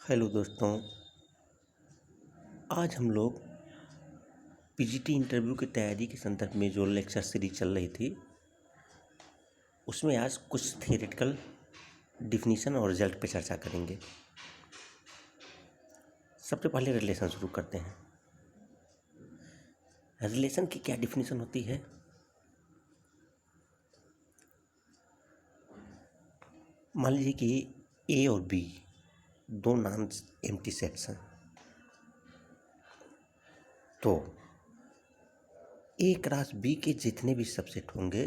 Hello दोस्तों। आज हम लोग पीजीटी इंटरव्यू की तैयारी के संदर्भ में जो लेक्चर सीरीज चल रही थी उसमें आज कुछ थियोरेटिकल डिफिनीशन और रिजल्ट पे चर्चा करेंगे। सबसे पहले रिलेशन शुरू करते हैं। रिलेशन की क्या डिफिनीशन होती है? मान लीजिए कि ए और बी दो नॉन एम्प्टी सेट्स हैं, तो ए क्रॉस बी के जितने भी सबसेट होंगे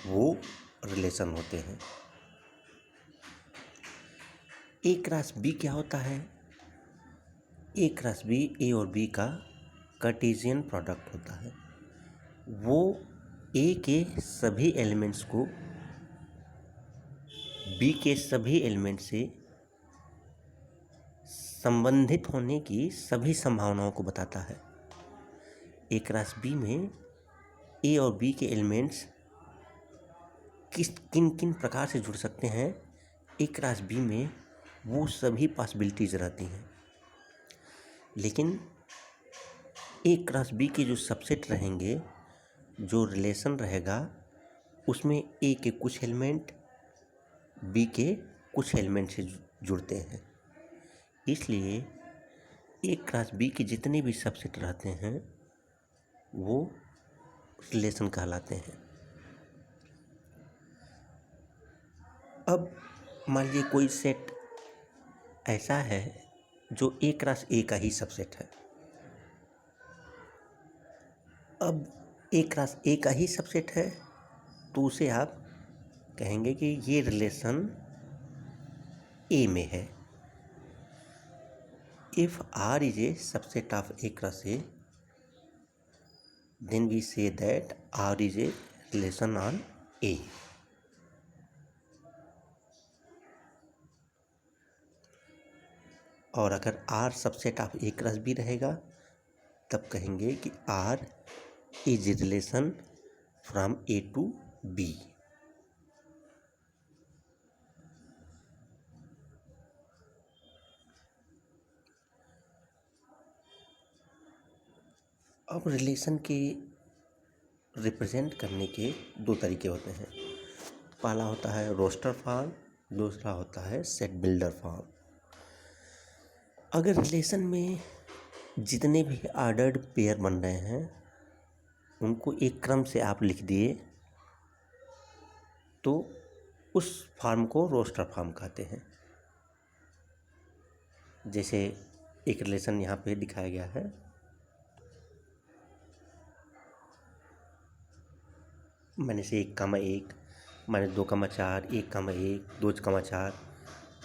वो रिलेशन होते हैं। ए क्रॉस बी क्या होता है? ए क्रॉस बी ए और बी का कार्टेशियन प्रोडक्ट होता है। वो ए के सभी एलिमेंट्स को बी के सभी एलिमेंट से संबंधित होने की सभी संभावनाओं को बताता है। ए क्रॉस बी में ए और बी के एलिमेंट्स किन किन प्रकार से जुड़ सकते हैं, ए क्रॉस बी में वो सभी पॉसिबिलिटीज रहती हैं। लेकिन ए क्रॉस बी के जो सबसेट रहेंगे, जो रिलेशन रहेगा, उसमें ए के कुछ एलिमेंट बी के कुछ एलिमेंट से जुड़ते हैं। इसलिए ए क्रॉस बी के जितने भी सबसेट रहते हैं वो रिलेशन कहलाते हैं। अब मान लीजिए कोई सेट ऐसा है जो ए क्रॉस ए का ही सबसेट है। अब ए क्रॉस ए का ही सबसेट है तो उसे आप कहेंगे कि ये रिलेशन ए में है। If R is a subset of A cross A, then we say that R is a relation on A. और अगर R subset of A cross B रहेगा तब कहेंगे कि R is a relation from A to B. अब relation के represent करने के दो तरीके होते हैं। पहला होता है रोस्टर फॉर्म, दूसरा होता है सेट बिल्डर फॉर्म। अगर रिलेशन में जितने भी ऑर्डर्ड पेयर बन रहे हैं उनको एक क्रम से आप लिख दिए तो उस फॉर्म को रोस्टर फॉर्म कहते हैं। जैसे एक रिलेशन यहाँ पे दिखाया गया है, -1, -2, 1, 1, 2, 4,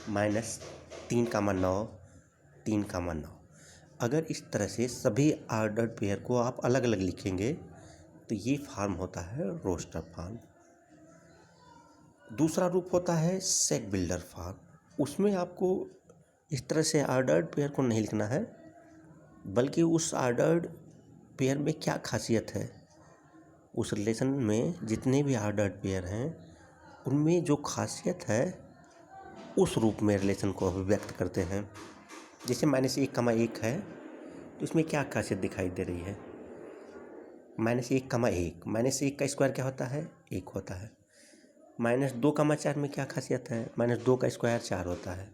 -3, 9, 3, 9। अगर इस तरह से सभी ऑर्डर्ड पेयर को आप अलग अलग लिखेंगे तो ये फॉर्म होता है रोस्टर फॉर्म। दूसरा रूप होता है सेट बिल्डर फॉर्म। उसमें आपको इस तरह से ऑर्डर्ड पेयर को नहीं लिखना है, बल्कि उस ऑर्डर्ड पेयर में क्या खासियत है, उस रिलेशन में जितने भी ऑर्डर्ड पेयर हैं उनमें जो खासियत है उस रूप में रिलेशन को अभिव्यक्त करते हैं। जैसे -1, 1 है तो इसमें क्या खासियत दिखाई दे रही है? -1, 1 का स्क्वायर क्या होता है? 1 होता है। -2, 4 में क्या खासियत है? -2 का स्क्वायर 4 होता है।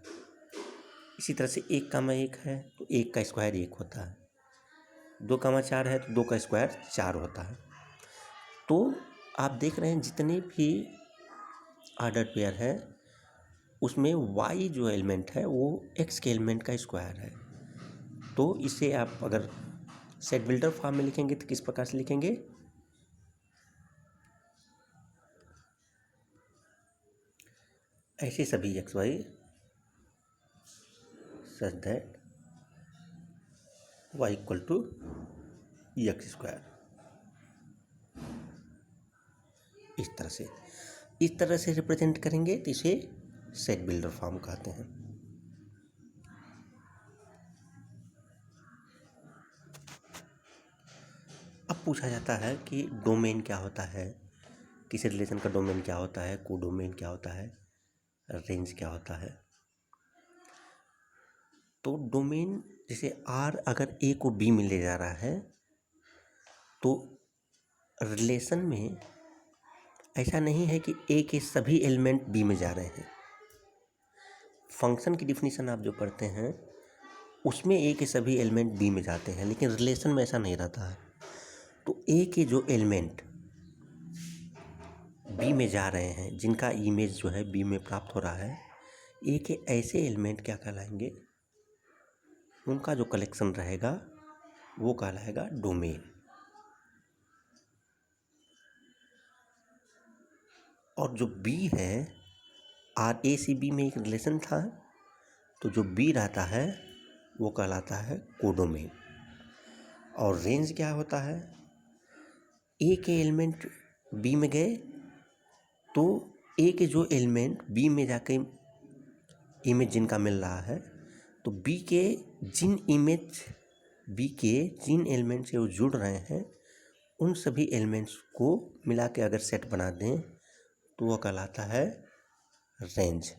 इसी तरह से 1, 1 है तो 1 का स्क्वायर 1 होता है। 2, 4 है तो 2 का स्क्वायर 4 होता है। तो आप देख रहे हैं जितने भी ऑर्डर पेयर है उसमें y जो एलिमेंट है वो x के एलिमेंट का स्क्वायर है। तो इसे आप अगर सेट बिल्डर फॉर्म में लिखेंगे तो किस प्रकार से लिखेंगे? ऐसे सभी xy such that y equal to x square. इस तरह से रिप्रेजेंट करेंगे तो इसे सेट बिल्डर फॉर्म कहते हैं। अब पूछा जाता है कि डोमेन क्या होता है, किसी रिलेशन का डोमेन क्या होता है, कोडोमेन क्या होता है, रेंज क्या होता है। तो डोमेन जैसे आर अगर ए को बी में ले जा रहा है तो रिलेशन में ऐसा नहीं है कि ए के सभी एलिमेंट बी में जा रहे हैं। फंक्शन की डिफिनीशन आप जो पढ़ते हैं उसमें ए के सभी एलिमेंट बी में जाते हैं, लेकिन रिलेशन में ऐसा नहीं रहता है। तो ए के जो एलिमेंट बी में जा रहे हैं, जिनका इमेज जो है बी में प्राप्त हो रहा है, ए के ऐसे एलिमेंट क्या कहलाएंगे, उनका जो कलेक्शन रहेगा वो कहलाएगा डोमेन। और जो बी है, आर ए सी बी में एक रिलेशन था, तो जो बी रहता है वो कहलाता है कोडोमेन। और रेंज क्या होता है, ए के एलिमेंट बी में गए तो ए के जो एलिमेंट बी में जाके इमेज जिनका मिल रहा है, तो बी के जिन एलिमेंट से वो जुड़ रहे हैं उन सभी एलिमेंट्स को मिला के अगर सेट बना दें तो वो कहलाता है रेंज।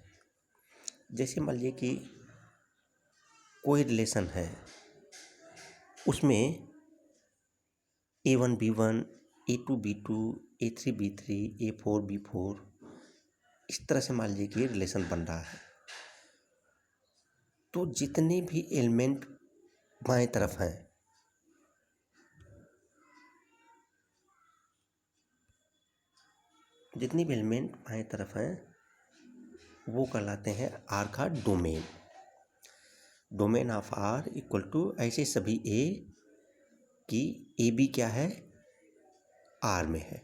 जैसे मान लीजिए कि कोई रिलेशन है, उसमें A1 B1, A2 B2, A3 B3, A4 B4 इस तरह से मान लीजिए कि रिलेशन बन रहा है। तो जितने भी एलिमेंट बाएं तरफ हैं, जितने भी एलिमेंट बाएं तरफ हैं वो कहलाते हैं आर का domain. Domain of R equal to ऐसे सभी ए की ए बी क्या है, आर में है।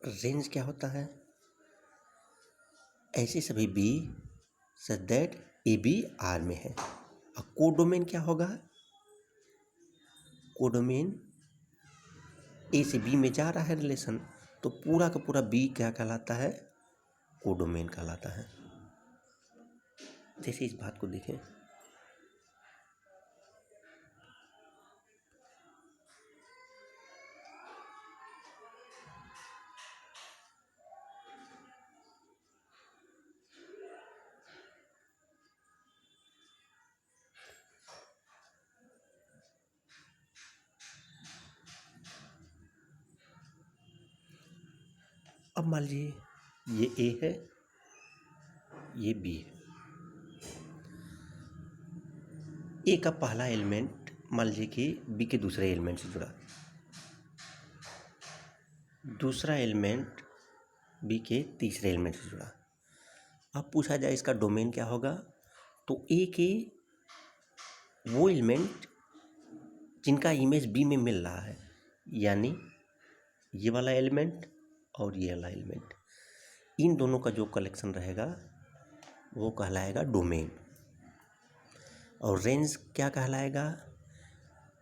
रेंज क्या होता है, ऐसे सभी B such that A B R में है। अब कोडोमेन क्या होगा, कोडोमेन ए से बी में जा रहा है रिलेशन, तो पूरा का पूरा बी क्या कहलाता है, कोडोमेन कहलाता है। जैसे इस बात को देखें, अब मान लीजिए ये ए है, ये बी है। ए का पहला एलिमेंट मान लीजिए कि बी के दूसरे एलिमेंट से जुड़ा, दूसरा एलिमेंट बी के तीसरे एलिमेंट से जुड़ा। अब पूछा जाए इसका डोमेन क्या होगा, तो ए के वो एलिमेंट जिनका इमेज बी में मिल रहा है, यानी ये वाला एलिमेंट और ये वाला एलिमेंट, इन दोनों का जो कलेक्शन रहेगा वो कहलाएगा डोमेन। और रेंज क्या कहलाएगा,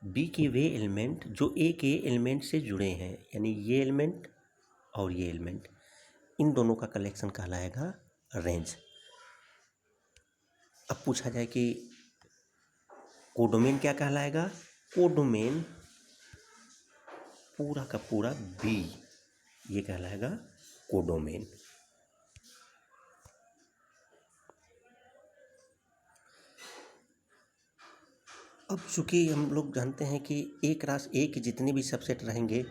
बी के वे एलिमेंट जो ए के एलिमेंट से जुड़े हैं, यानी ये एलिमेंट और ये एलिमेंट, इन दोनों का कलेक्शन कहलाएगा रेंज। अब पूछा जाए कि कोडोमेन क्या कहलाएगा, कोडोमेन पूरा का पूरा बी, ये कहलाएगा कोडोमेन। अब चूंकि हम लोग जानते हैं कि एक रास ए के जितने भी सबसेट रहेंगे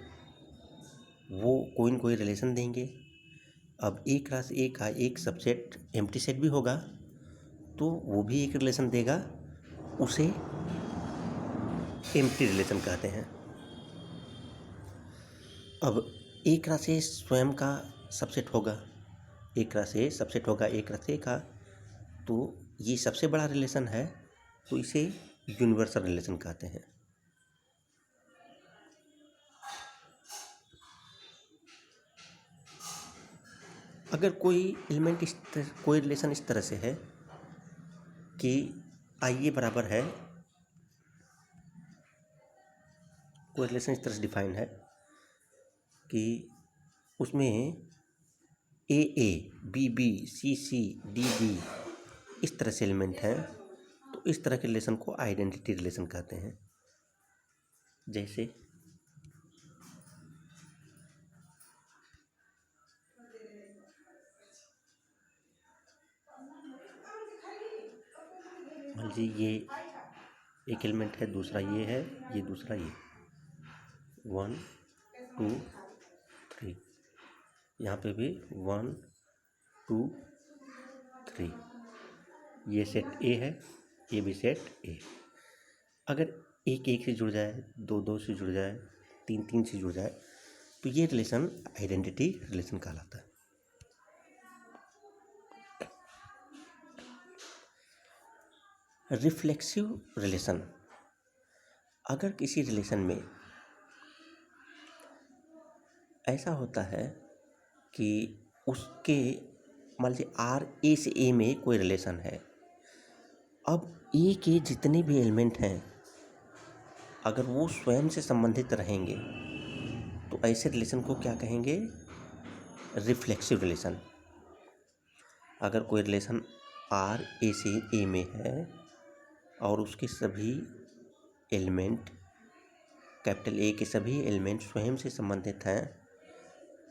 वो कोई न कोई रिलेशन देंगे। अब एक रास ए का एक सबसेट एम्प्टी सेट भी होगा तो वो भी एक रिलेशन देगा, उसे एम्प्टी रिलेशन कहते हैं। अब एक रास ए स्वयं का सबसेट होगा, एक रास ए सबसेट होगा एक रास ए का, तो ये सबसे बड़ा रिलेशन है, तो इसे यूनिवर्सल रिलेशन कहते हैं। अगर कोई एलिमेंट कोई रिलेशन इस तरह से है कि आई ए बराबर है, कोई रिलेशन इस तरह से डिफाइन है कि उसमें A A B B C C D D इस तरह से एलिमेंट हैं, तो इस तरह के रिलेशन को आइडेंटिटी रिलेशन कहते हैं। जैसे लीजिए ये एक एलिमेंट है, दूसरा ये है, ये दूसरा ये, 1 2 3, यहाँ पे भी 1 2 3, ये सेट ए है, ये भी सेट ए। अगर एक एक से जुड़ जाए, दो दो से जुड़ जाए, तीन तीन से जुड़ जाए, तो ये रिलेशन आइडेंटिटी रिलेशन कहलाता है। रिफ्लेक्सिव रिलेशन, अगर किसी रिलेशन में ऐसा होता है कि उसके मान लीजिए आर ए से ए में कोई रिलेशन है, अब ए के जितने भी एलिमेंट हैं अगर वो स्वयं से संबंधित रहेंगे तो ऐसे रिलेशन को क्या कहेंगे? Reflexive relation. अगर कोई रिलेशन आर ए से ए में है और उसके सभी एलिमेंट कैपिटल ए के सभी एलिमेंट स्वयं से संबंधित हैं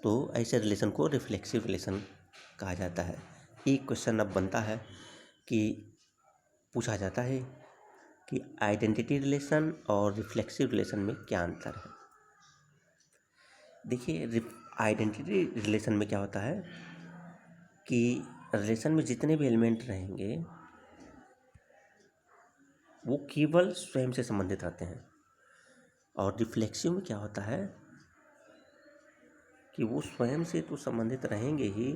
तो ऐसे रिलेशन को रिफ्लेक्सिव रिलेशन कहा जाता है। एक क्वेश्चन अब बनता है कि पूछा जाता है कि आइडेंटिटी रिलेशन और रिफ्लेक्सिव रिलेशन में क्या अंतर है। देखिए, आइडेंटिटी रिलेशन में क्या होता है कि रिलेशन में जितने भी एलिमेंट रहेंगे वो केवल स्वयं से संबंधित रहते हैं, और रिफ्लेक्सिव में क्या होता है कि वो स्वयं से तो संबंधित रहेंगे ही,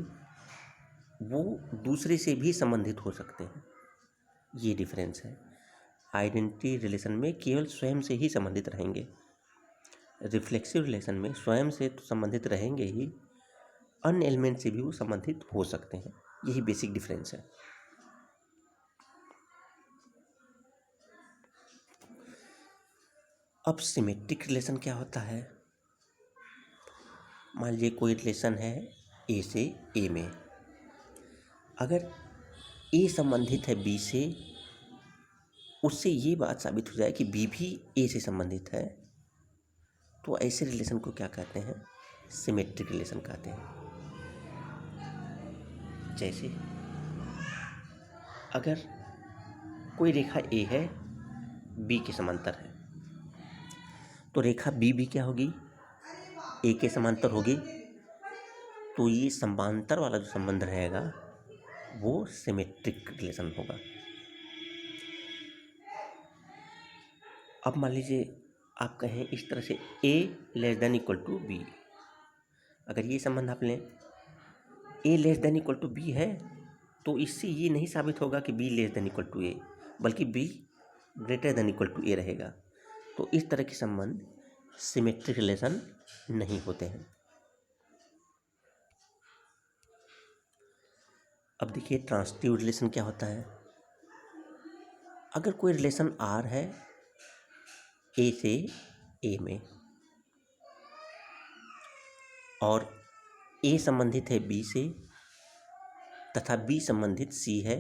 वो दूसरे से भी संबंधित हो सकते हैं। ये डिफरेंस है। आइडेंटिटी रिलेशन में केवल स्वयं से ही संबंधित रहेंगे, रिफ्लेक्सिव रिलेशन में स्वयं से तो संबंधित रहेंगे ही, अन्य एलिमेंट से भी वो संबंधित हो सकते हैं। यही बेसिक डिफरेंस है। अब सिमेट्रिक रिलेशन क्या होता है? मान लीजिए कोई रिलेशन है ए से ए में, अगर ए संबंधित है बी से, उससे ये बात साबित हो जाए कि बी भी ए से संबंधित है, तो ऐसे रिलेशन को क्या कहते हैं? सिमेट्रिक रिलेशन कहते हैं। जैसे अगर कोई रेखा ए है, बी के समांतर है, तो रेखा बी भी क्या होगी? ए के समांतर होगी। तो ये समांतर वाला जो संबंध रहेगा वो सिमेट्रिक रिलेशन होगा। अब मान लीजिए आप कहें इस तरह से a less than equal to B, अगर ये संबंध आप लें a less than equal to B है, तो इससे ये नहीं साबित होगा कि b less than equal to a, बल्कि b greater than equal to a रहेगा। तो इस तरह के संबंध सिमेट्रिक रिलेशन नहीं होते हैं। अब देखिए ट्रांसिटिव रिलेशन क्या होता है। अगर कोई रिलेशन R है ए से ए में और ए संबंधित है बी से तथा बी संबंधित सी है,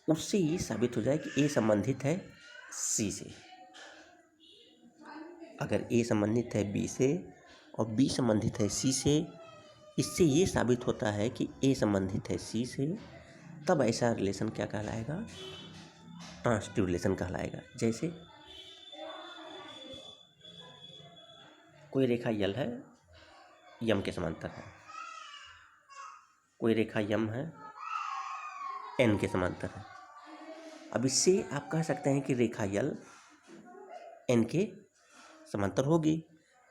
उससे ये साबित हो जाए कि ए संबंधित है सी से। अगर ए संबंधित है बी से और बी संबंधित है सी से, इससे ये साबित होता है कि ए संबंधित है सी से, तब ऐसा रिलेशन क्या कहलाएगा? ट्रांसिटिव रिलेशन कहलाएगा। जैसे कोई रेखा यल है, यम के समांतर है, कोई रेखा यम है, एन के समांतर है। अब इससे आप कह सकते हैं कि रेखा यल एन के समांतर होगी,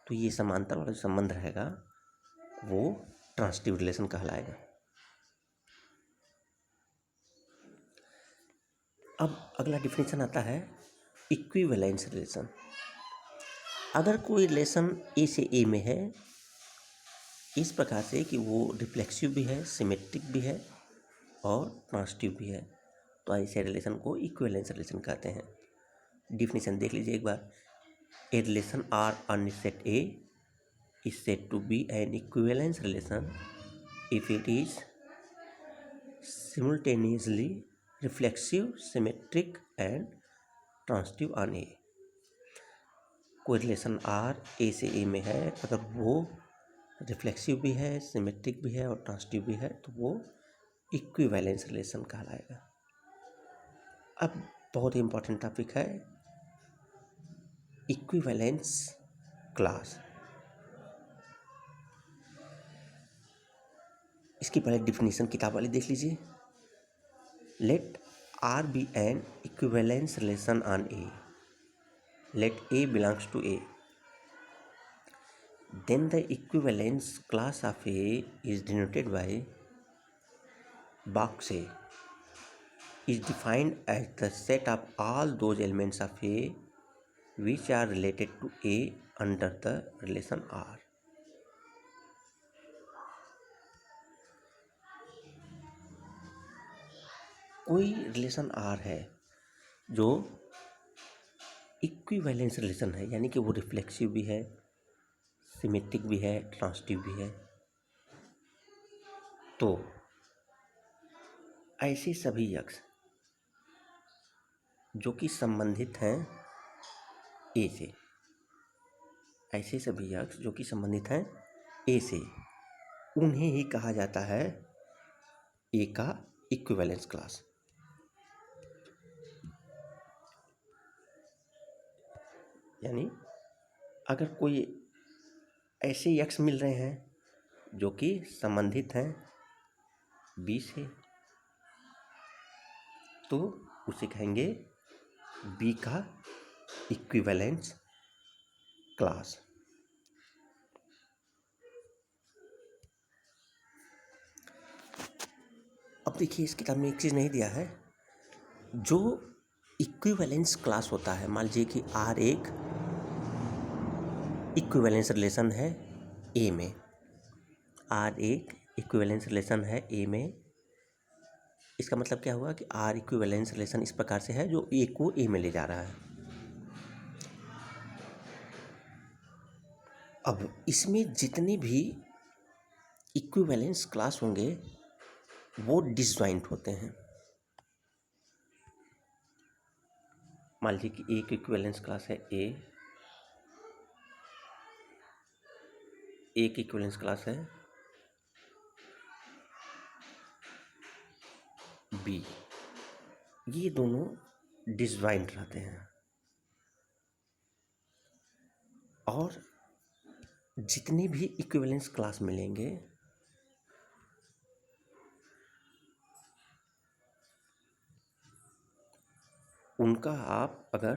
तो ये समांतर वाला जो संबंध रहेगा वो ट्रांसिटिव रिलेशन कहलाएगा। अब अगला डिफिनेशन आता है इक्विवेलेंस रिलेशन। अगर कोई रिलेशन ए से ए में है इस प्रकार से कि वो रिफ्लेक्सिव भी है, सिमेट्रिक भी है और ट्रांसिटिव भी है, तो ऐसे रिलेशन को इक्विवेलेंस रिलेशन कहते हैं। डिफिनेशन देख लीजिए एक बार। A relation R on set A is said to be an equivalence relation if it is simultaneously reflexive, symmetric and transitive on A। कोई रिलेशन आर ए से ए में है, अगर वो रिफ्लेक्सिव भी है, सिमेट्रिक भी है और ट्रांसिटिव भी है, तो वो इक्विवेलेंस रिलेशन कहलाएगा। अब बहुत ही इम्पोर्टेंट टॉपिक है इक्विवेलेंस क्लास। इसकी पहले डिफिनीशन किताब वाली देख लीजिए। Let R be an equivalence relation on A, let A belongs to A, then the equivalence class of A is denoted by box A, is defined as the set of all those elements of A which are related to A under the relation R. कोई relation R है जो equivalence relation है, यानी कि वो reflexive भी है, symmetric भी है, ट्रांजिटिव भी है, तो ऐसे सभी अक्ष जो कि संबंधित हैं ए से, ऐसे सभी अक्ष जो कि संबंधित हैं ए से, उन्हें ही कहा जाता है ए का इक्विवेलेंस क्लास। यानी अगर कोई ऐसे अक्ष मिल रहे हैं जो कि संबंधित हैं बी से, तो उसे कहेंगे बी का इक्विवेलेंस क्लास। अब देखिए इस किताब में एक चीज़ नहीं दिया है, जो इक्विवेलेंस क्लास होता है, मान लीजिए कि आर एक इक्विवेलेंस रिलेशन है ए में, आर एक इक्विवेलेंस रिलेशन है ए में, इसका मतलब क्या हुआ कि आर इक्विवेलेंस रिलेशन इस प्रकार से है जो ए को ए में ले जा रहा है। अब इसमें जितने भी इक्विवेलेंस क्लास होंगे वो डिसजॉइंट होते हैं। मान लीजिए कि एक इक्विवेलेंस क्लास है ए, एक इक्विवेलेंस क्लास है बी, ये दोनों डिसजॉइंट रहते हैं और जितने भी इक्विवेलेंस क्लास मिलेंगे उनका आप अगर